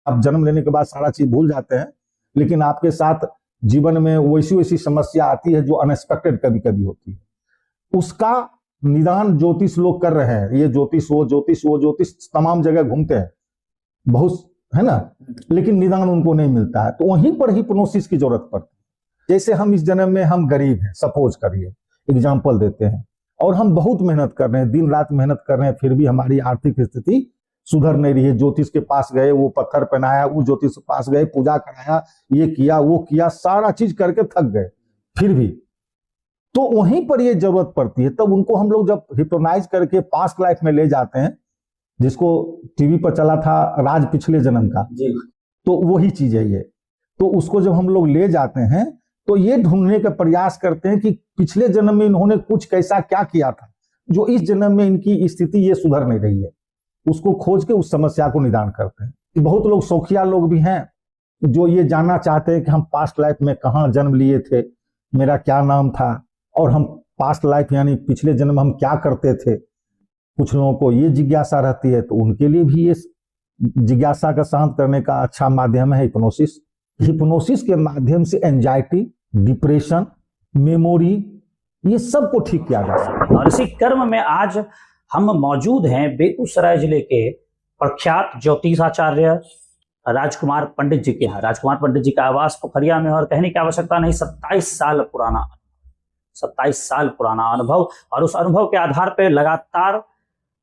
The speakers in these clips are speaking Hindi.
आप जन्म लेने के बाद सारा चीज भूल जाते हैं, लेकिन आपके साथ जीवन में वैसी वैसी समस्या आती है जो अनएक्सपेक्टेड कभी कभी होती है। उसका निदान ज्योतिष लोग कर रहे हैं, ये ज्योतिष वो ज्योतिष वो ज्योतिष तमाम जगह घूमते हैं बहुत, है ना, लेकिन निदान उनको नहीं मिलता है। तो वहीं पर हिप्नोसिस की जरूरत पड़ती है। जैसे हम इस जन्म में हम गरीब हैं, सपोज करिए, एग्जाम्पल देते हैं, और हम बहुत मेहनत कर रहे हैं, दिन रात मेहनत कर रहे हैं, फिर भी हमारी आर्थिक स्थिति सुधर नहीं रही है। ज्योतिष के पास गए, वो पत्थर पहनाया, वो ज्योतिष के पास गए, पूजा कराया, ये किया वो किया, सारा चीज करके थक गए, फिर भी तो वहीं पर ये जरूरत पड़ती है। तब उनको हम लोग जब हिप्नोटाइज करके पास्ट लाइफ में ले जाते हैं, जिसको टीवी पर चला था राज पिछले जन्म का जी, तो वही चीज है ये। तो उसको जब हम लोग ले जाते हैं तो ये ढूंढने का प्रयास करते हैं कि पिछले जन्म में इन्होंने कुछ कैसा क्या किया था जो इस जन्म में इनकी स्थिति ये सुधर नहीं रही है। उसको खोज के उस समस्या को निदान करते हैं। बहुत लोग शौकिया लोग भी हैं जो ये जानना चाहते हैं कि हम पास्ट लाइफ में कहाँ जन्म लिए थे, मेरा क्या नाम था, और हम पास्ट लाइफ यानी पिछले जन्म हम क्या करते थे। कुछ लोगों को ये जिज्ञासा रहती है, तो उनके लिए भी ये जिज्ञासा का शांत करने का अच्छा माध्यम है हिप्नोसिस। हिप्नोसिस के माध्यम से एंजाइटी, डिप्रेशन, मेमोरी, ये सब को ठीक किया जा सकता है। और इसी क्रम में आज हम मौजूद हैं बेगूसराय जिले के प्रख्यात ज्योतिषाचार्य राजकुमार पंडित जी के यहाँ। राजकुमार पंडित जी का आवास पोखरिया में, और कहने की आवश्यकता नहीं, 27 साल पुराना अनुभव, और उस अनुभव के आधार पर लगातार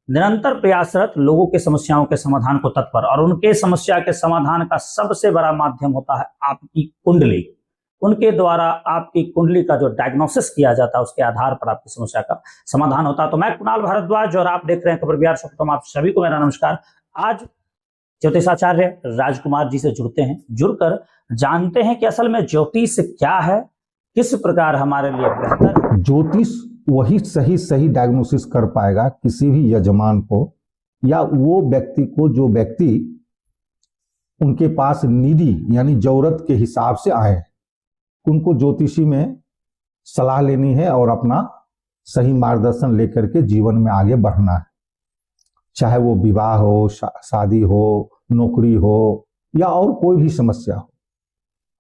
निरंतर प्रयासरत लोगों के समस्याओं के समाधान को तत्पर। और उनके समस्या के समाधान का सबसे बड़ा माध्यम होता है आपकी कुंडली। उनके द्वारा आपकी कुंडली का जो डायग्नोसिस किया जाता है, उसके आधार पर आपकी समस्या का समाधान होता है। तो मैं कुणाल भारद्वाज और आप देख रहे हैं खबर बिहार शो। आप सभी को मेरा नमस्कार। आज ज्योतिषाचार्य राजकुमार जी से जुड़ते हैं, जुड़कर जानते हैं कि असल में ज्योतिष क्या है, किस प्रकार हमारे लिए बेहतर। ज्योतिष वही सही डायग्नोसिस कर पाएगा किसी भी यजमान को या वो व्यक्ति को जो व्यक्ति उनके पास नीडी यानी जरूरत के हिसाब से आए। उनको ज्योतिषी में सलाह लेनी है और अपना सही मार्गदर्शन लेकर के जीवन में आगे बढ़ना है। चाहे वो विवाह हो, शादी हो, नौकरी हो, या और कोई भी समस्या हो।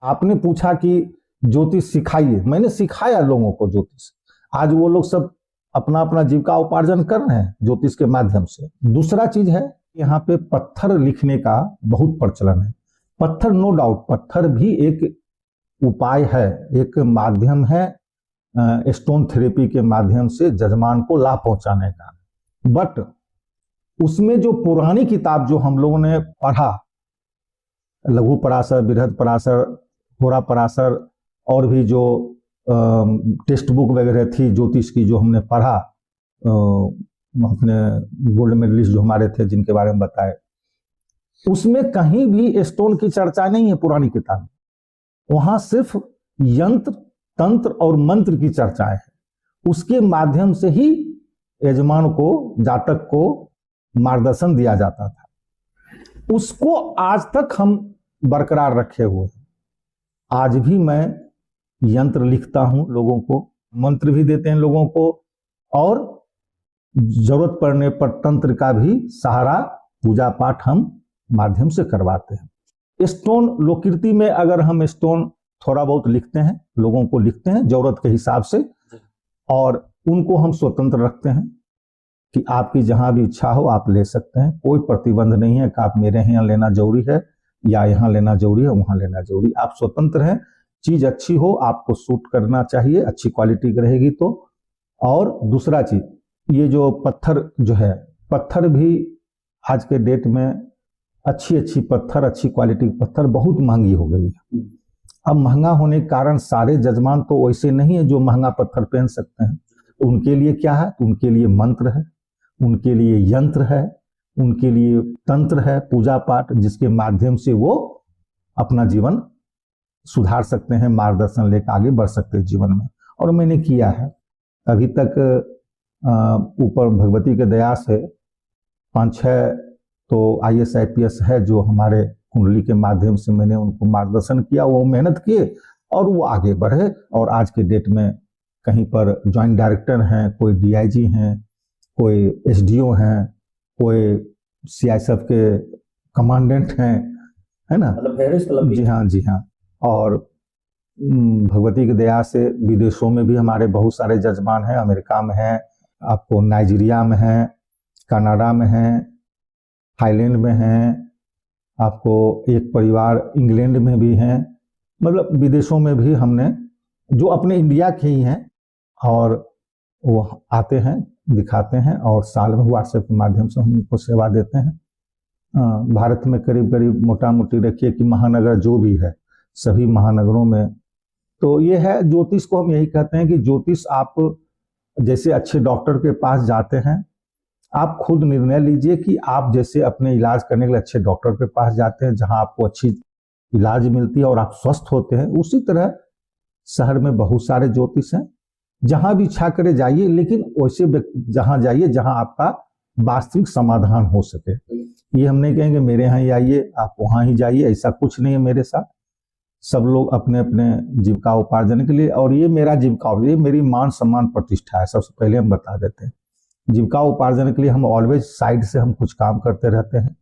आपने पूछा कि ज्योतिष सिखाइए, मैंने सिखाया लोगों को ज्योतिष। आज वो लोग सब अपना अपना जीविका उपार्जन कर रहे हैं ज्योतिष के माध्यम से। दूसरा चीज है, यहाँ पे पत्थर लिखने का बहुत प्रचलन है। पत्थर, नो डाउट, पत्थर भी एक उपाय है, एक माध्यम है स्टोन थेरेपी के माध्यम से जजमान को लाभ पहुंचाने का। बट उसमें जो पुरानी किताब जो हम लोगों ने पढ़ा, लघु पराशर, बृहद पराशर, होरा पराशर, और भी जो टेक्स्ट बुक वगैरह थी ज्योतिष की जो हमने पढ़ा, अपने गोल्ड मेडलिस्ट जो हमारे थे जिनके बारे में बताए, उसमें कहीं भी स्टोन की चर्चा नहीं है पुरानी किताब। वहां सिर्फ यंत्र, तंत्र और मंत्र की चर्चा है। उसके माध्यम से ही यजमान को, जातक को मार्गदर्शन दिया जाता था। उसको आज तक हम बरकरार रखे हुए हैं। आज भी मैं यंत्र लिखता हूं लोगों को, मंत्र भी देते हैं लोगों को, और जरूरत पड़ने पर तंत्र का भी सहारा, पूजा पाठ हम माध्यम से करवाते हैं। स्टोन लोकीर्ति में अगर हम स्टोन थोड़ा बहुत लिखते हैं, लोगों को लिखते हैं जरूरत के हिसाब से, और उनको हम स्वतंत्र रखते हैं कि आपकी जहां भी इच्छा हो आप ले सकते हैं। कोई प्रतिबंध नहीं है कि आप मेरे यहाँ लेना जरूरी है या यहाँ लेना जरूरी है, वहां लेना जरूरी। आप स्वतंत्र हैं, चीज अच्छी हो, आपको सूट करना चाहिए, अच्छी क्वालिटी की रहेगी तो। और दूसरा चीज, ये जो पत्थर जो है, पत्थर भी आज के डेट में अच्छी पत्थर, अच्छी क्वालिटी की पत्थर बहुत महंगी हो गई है। अब महंगा होने के कारण सारे जजमान तो वैसे नहीं है जो महंगा पत्थर पहन सकते हैं। तो उनके लिए क्या है? तो उनके लिए मंत्र है, उनके लिए यंत्र है, उनके लिए तंत्र है, पूजा पाठ, जिसके माध्यम से वो अपना जीवन सुधार सकते हैं, मार्गदर्शन लेकर आगे बढ़ सकते हैं जीवन में। और मैंने किया है अभी तक, ऊपर भगवती के दया से 5-6 तो IAS IPS है जो हमारे कुंडली के माध्यम से मैंने उनको मार्गदर्शन किया, वो मेहनत किए और वो आगे बढ़े। और आज के डेट में कहीं पर ज्वाइंट डायरेक्टर हैं, कोई DIG हैं, कोई SDO हैं, कोई CISF के कमांडेंट हैं, है ना। मतलब फेहरिस्त लंबी। जी हाँ, जी हाँ। और भगवती की दया से विदेशों में भी हमारे बहुत सारे जजमान हैं। अमेरिका में हैं, आपको नाइजीरिया में हैं, कनाडा में हैं, थाईलैंड में हैं, आपको एक परिवार इंग्लैंड में भी हैं। मतलब विदेशों में भी हमने, जो अपने इंडिया के ही हैं, और वो आते हैं, दिखाते हैं, और साल में व्हाट्सएप के माध्यम से हम उनको सेवा देते हैं। भारत में करीब करीब मोटा मोटी रखिए कि महानगर जो भी है, सभी महानगरों में तो ये है। ज्योतिष को हम यही कहते हैं कि ज्योतिष, आप जैसे अच्छे डॉक्टर के पास जाते हैं, आप खुद निर्णय लीजिए कि आप जैसे अपने इलाज करने के लिए अच्छे डॉक्टर के पास जाते हैं, जहां आपको अच्छी इलाज मिलती है और आप स्वस्थ होते हैं, उसी तरह शहर में बहुत सारे ज्योतिष हैं। जहां भी इच्छा करे जाइए, लेकिन वैसे जहां जाइए जहां आपका वास्तविक समाधान हो सके। ये हम नहीं कहेंगे मेरे यहाँ ही आइए, आप वहां ही जाइए, ऐसा कुछ नहीं है मेरे साथ। सब लोग अपने अपने जीविका उपार्जन के लिए, और ये मेरा जीविका, ये मेरी मान सम्मान प्रतिष्ठा है, सबसे पहले हम बता देते हैं। जीविका उपार्जन के लिए हम ऑलवेज साइड से हम कुछ काम करते रहते हैं।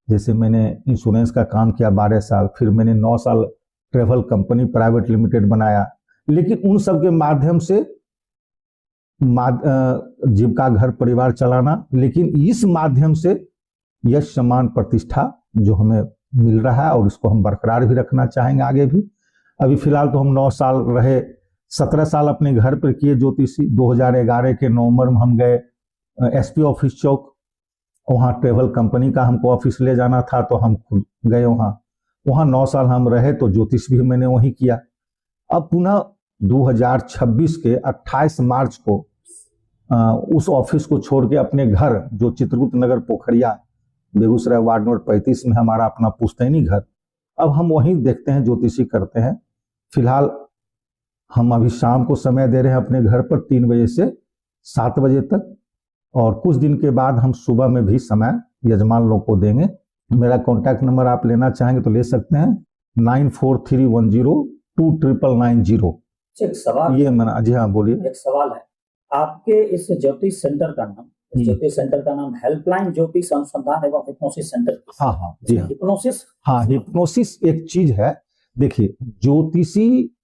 जैसे मैंने इंश्योरेंस का काम किया 12 साल, फिर मैंने 9 साल ट्रेवल कंपनी प्राइवेट लिमिटेड बनाया, लेकिन उन सब के माध्यम से जीविका, घर परिवार चलाना, लेकिन इस माध्यम से यश सम्मान प्रतिष्ठा जो हमें मिल रहा है, और इसको हम बरकरार भी रखना चाहेंगे आगे भी। अभी फिलहाल तो हम 9 साल रहे, 17 साल अपने घर पर किए ज्योतिषी। 2011 के नवंबर में हम गए एसपी ऑफिस चौक, वहाँ ट्रेवल कंपनी का हमको ऑफिस ले जाना था, तो हम खुद गए वहाँ 9 साल हम रहे, तो ज्योतिष भी मैंने वहीं किया। अब पुनः 2026 के 28 मार्च को उस ऑफिस को छोड़ के अपने घर, जो चित्रगुप्त नगर पोखरिया बेगूसराय वार्ड नंबर 35 में हमारा अपना पुश्तैनी घर, अब हम वहीं देखते हैं, ज्योतिषी करते हैं। फिलहाल हम अभी शाम को समय दे रहे हैं अपने घर पर 3 बजे से 7 बजे तक, और कुछ दिन के बाद हम सुबह में भी समय यजमान लोग को देंगे। मेरा कॉन्टैक्ट नंबर आप लेना चाहेंगे तो ले सकते हैं, 9431029990। एक सवाल, ये मना, जी हाँ बोलिए। एक सवाल है, आपके इस ज्योतिष सेंटर का नाम, ज्योतिष सेंटर का नाम हेल्पलाइन ज्योतिष अनुसंधान एवं हिप्नोसिस सेंटर। हाँ हाँ, जी हाँ। हिप्नोसिस, हाँ, हिप्नोसिस एक चीज है। देखिए, ज्योतिषी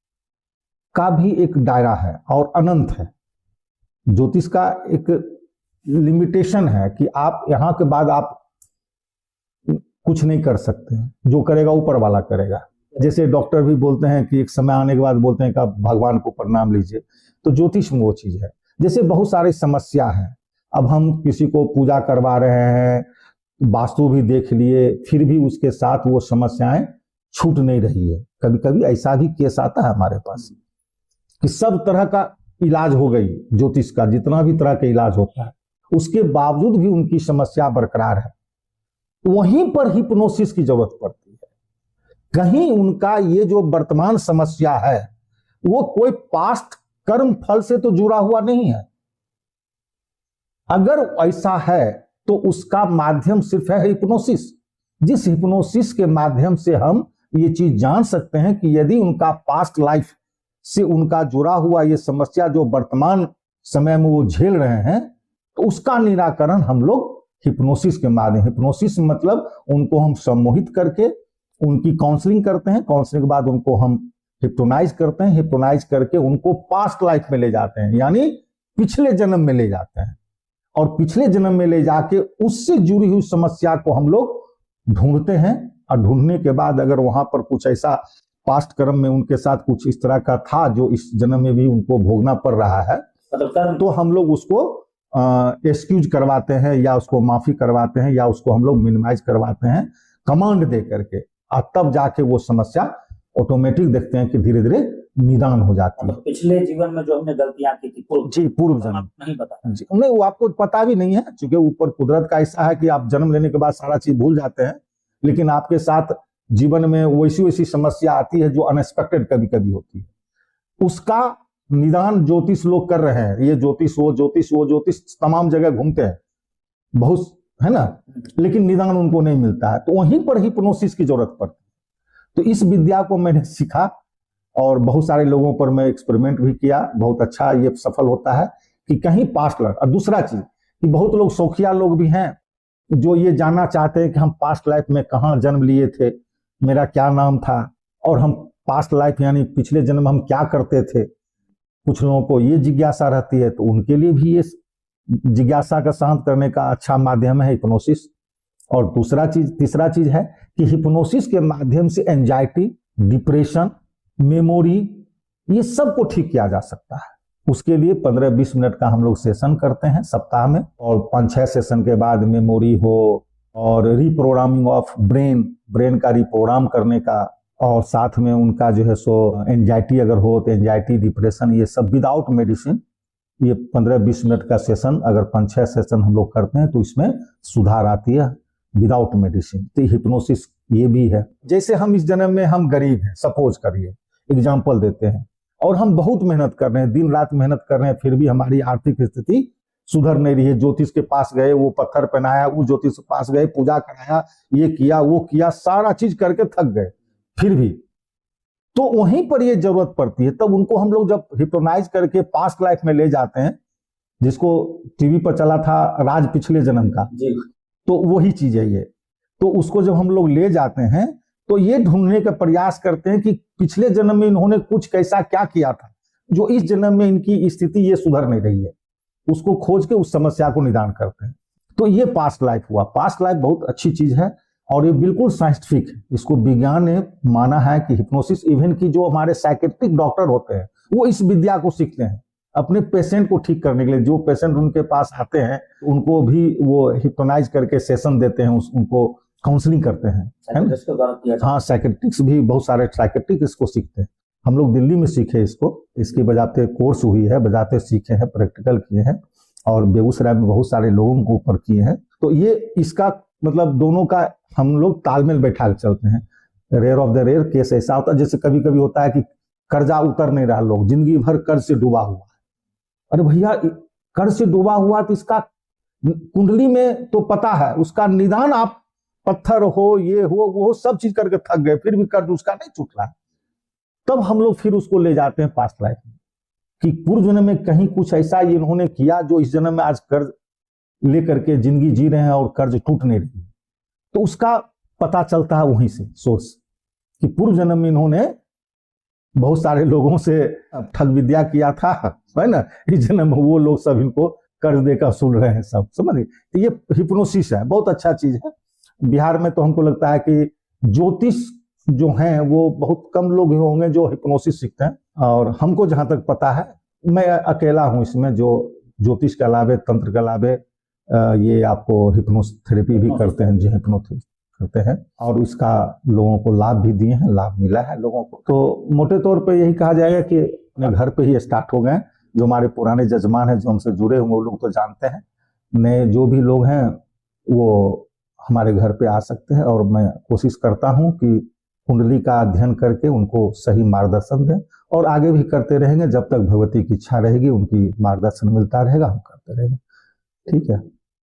का भी एक दायरा है और अनंत है। ज्योतिष का एक लिमिटेशन है कि आप यहाँ के बाद आप कुछ नहीं कर सकते हैं, जो करेगा ऊपर वाला करेगा। जैसे डॉक्टर भी बोलते हैं कि एक समय आने के बाद बोलते हैं कि आप भगवान को प्रणाम लीजिए, तो ज्योतिष में वो चीज है। जैसे बहुत सारी समस्या है, अब हम किसी को पूजा करवा रहे हैं, वास्तु भी देख लिए, फिर भी उसके साथ वो समस्याएं छूट नहीं रही है। कभी कभी ऐसा भी केस आता है हमारे पास कि सब तरह का इलाज हो गई, ज्योतिष का जितना भी तरह का इलाज होता है, उसके बावजूद भी उनकी समस्या बरकरार है। वहीं पर हिप्नोसिस की जरूरत पड़ती है। कहीं उनका ये जो वर्तमान समस्या है, वो कोई पास्ट कर्म फल से तो जुड़ा हुआ नहीं है। अगर ऐसा है तो उसका माध्यम सिर्फ है हिप्नोसिस। जिस हिप्नोसिस के माध्यम से हम ये चीज जान सकते हैं कि यदि उनका पास्ट लाइफ से उनका जुड़ा हुआ ये समस्या जो वर्तमान समय में वो झेल रहे हैं, तो उसका निराकरण हम लोग हिप्नोसिस के माध्यम, हिप्नोसिस मतलब उनको हम सम्मोहित करके उनकी काउंसलिंग करते हैं, काउंसलिंग के बाद उनको हम हिप्नोटाइज करते हैं, हिप्नोटाइज करके उनको पास्ट लाइफ में ले जाते हैं, यानी पिछले जन्म में ले जाते हैं, और पिछले जन्म में ले जाके उससे जुड़ी हुई समस्या को हम लोग ढूंढते हैं, और ढूंढने के बाद अगर वहां पर कुछ ऐसा पास्ट कर्म में उनके साथ कुछ इस तरह का था जो इस जन्म में भी उनको भोगना पड़ रहा है, तो हम लोग उसको एक्सक्यूज करवाते हैं, या उसको माफी करवाते हैं, या उसको हम लोग मिनिमाइज करवाते हैं कमांड दे करके, और तब जाके वो समस्या ऑटोमेटिक देखते हैं कि धीरे धीरे निदान हो जाती है। पिछले जीवन में जो हमने गलतियां की थी, पूर्व जन्म नहीं पता जी, नहीं, वो आपको पता भी नहीं है, क्योंकि ऊपर कुदरत का ऐसा है कि आप जन्म लेने के बाद सारा चीज भूल जाते हैं, लेकिन आपके साथ जीवन में वैसी वैसी समस्या आती है जो अनएक्सपेक्टेड कभी कभी होती है। उसका निदान ज्योतिष लोग कर रहे हैं, ये ज्योतिष वो ज्योतिष वो ज्योतिष तमाम जगह घूमते हैं बहुत, है ना, लेकिन निदान उनको नहीं मिलता है। तो वहीं पर हिप्नोसिस की जरूरत पड़ती है। तो इस विद्या को मैंने सीखा, और बहुत सारे लोगों पर मैं एक्सपेरिमेंट भी किया, बहुत अच्छा ये सफल होता है कि कहीं पास्ट लाइफ। और दूसरा चीज कि बहुत लोग शौकिया लोग भी हैं जो ये जानना चाहते हैं कि हम पास्ट लाइफ में कहाँ जन्म लिए थे, मेरा क्या नाम था, और हम पास्ट लाइफ यानी पिछले जन्म हम क्या करते थे। कुछ लोगों को ये जिज्ञासा रहती है, तो उनके लिए भी ये जिज्ञासा का शांत करने का अच्छा माध्यम है हिप्नोसिस। और तीसरा चीज है कि हिप्नोसिस के माध्यम से एंजाइटी, डिप्रेशन, मेमोरी, ये सब को ठीक किया जा सकता है। उसके लिए 15-20 मिनट का हम लोग सेशन करते हैं सप्ताह में, और 5-6 सेशन के बाद मेमोरी हो और रिप्रोग्रामिंग ऑफ ब्रेन का रिप्रोग्राम करने का, और साथ में उनका जो है सो एंजाइटी अगर हो तो एंजाइटी, डिप्रेशन, ये सब विदाउट मेडिसिन, ये 15-20 मिनट का सेशन अगर 5-6 सेशन हम लोग करते हैं तो इसमें सुधार आती है विदाउट मेडिसिन। तो हिप्नोसिस ये भी है। जैसे हम इस जन्म में हम गरीब हैं, सपोज करिए, एग्जाम्पल देते हैं, और हम बहुत मेहनत कर रहे हैं, दिन रात मेहनत कर रहे हैं, फिर भी हमारी आर्थिक स्थिति सुधर नहीं रही है। ज्योतिष के पास गए, वो पत्थर पहनाया, उस ज्योतिष के पास गए, पूजा कराया, ये किया वो किया, सारा चीज करके थक गए, फिर भी तो वहीं पर ये जरूरत पड़ती है। तब उनको हम लोग जब हिप्नोटाइज करके पास्ट लाइफ में ले जाते हैं, जिसको टीवी पर चला था राज पिछले जन्म का जी, तो वही चीज है ये। तो उसको जब हम लोग ले जाते हैं तो ये ढूंढने का प्रयास करते हैं कि पिछले जन्म में इन्होंने कुछ कैसा क्या किया था जो इस जन्म में इनकी स्थिति ये सुधर नहीं रही है, उसको खोज के उस समस्या को निदान करते हैं। तो ये पास्ट लाइफ हुआ। पास्ट लाइफ बहुत अच्छी चीज है और ये बिल्कुल साइंटिफिक है। इसको विज्ञान ने माना है कि हिप्नोसिस, इवन की जो हमारे साइकेट्रिक डॉक्टर होते हैं वो इस विद्या को सीखते हैं अपने पेशेंट को ठीक करने के लिए। जो पेशेंट उनके पास आते हैं उनको भी वो हिप्नोटाइज करके सेशन देते हैं, उनको काउंसलिंग करते हैं। हाँ, साइकेट्रिक्स भी बहुत सारे साइकेट्रिक इसको सीखते हैं। हम लोग दिल्ली में सीखे इसको, इसकी बजाते कोर्स हुई है, बजाते सीखे हैं, प्रैक्टिकल किए हैं, और बेगूसराय में बहुत सारे लोगों को ऊपर किए हैं। तो ये इसका मतलब दोनों का हम लोग तालमेल बैठा के चलते हैं। Rare of the rare case ऐसा होता है, जैसे कभी कभी होता है कि कर्जा उतर नहीं रहा, लोग जिंदगी भर कर्ज से डूबा हुआ है। अरे भैया, कर्ज से डूबा हुआ तो इसका कुंडली में तो पता है, उसका निदान आप पत्थर हो, ये हो, वो सब चीज करके थक गए, फिर भी कर्ज उसका नहीं छूट रहा। तब हम लोग फिर उसको ले जाते हैं पास्ट लाइफ में कि पूर्व जन्म में कहीं कुछ ऐसा इन्होंने किया जो इस जन्म में आज कर्ज लेकर के जिंदगी जी रहे हैं और कर्ज टूट नहीं रही। तो उसका पता चलता है वहीं से सोर्स कि पूर्व जन्म में इन्होंने बहुत सारे लोगों से ठग विद्या किया था, है ना, इस जन्म में वो लोग सब इनको कर्ज देकर सुन रहे हैं, सब समझ। तो ये हिप्नोसिस है, बहुत अच्छा चीज है। बिहार में तो हमको लगता है कि ज्योतिष जो हैं वो बहुत कम लोग होंगे जो हिप्नोसिस सीखते हैं, और हमको जहां तक पता है मैं अकेला हूं इसमें जो ज्योतिष के अलावे, तंत्र के अलावे ये आपको हिप्नोथेरेपी भी करते हैं, जी हिप्नोथेरेपी करते हैं, और इसका लोगों को लाभ भी दिए हैं, लाभ मिला है लोगों को। तो मोटे तौर पे यही कहा जाएगा कि अपने घर पे ही स्टार्ट हो गए। जो हमारे पुराने जजमान हैं जो हमसे जुड़े हुए वो लोग तो जानते हैं, नए जो भी लोग हैं वो हमारे घर पे आ सकते हैं, और मैं कोशिश करता हूँ कि कुंडली का अध्ययन करके उनको सही मार्गदर्शन दें, और आगे भी करते रहेंगे जब तक भगवती की इच्छा रहेगी, उनकी मार्गदर्शन मिलता रहेगा, हम करते रहेंगे। ठीक है।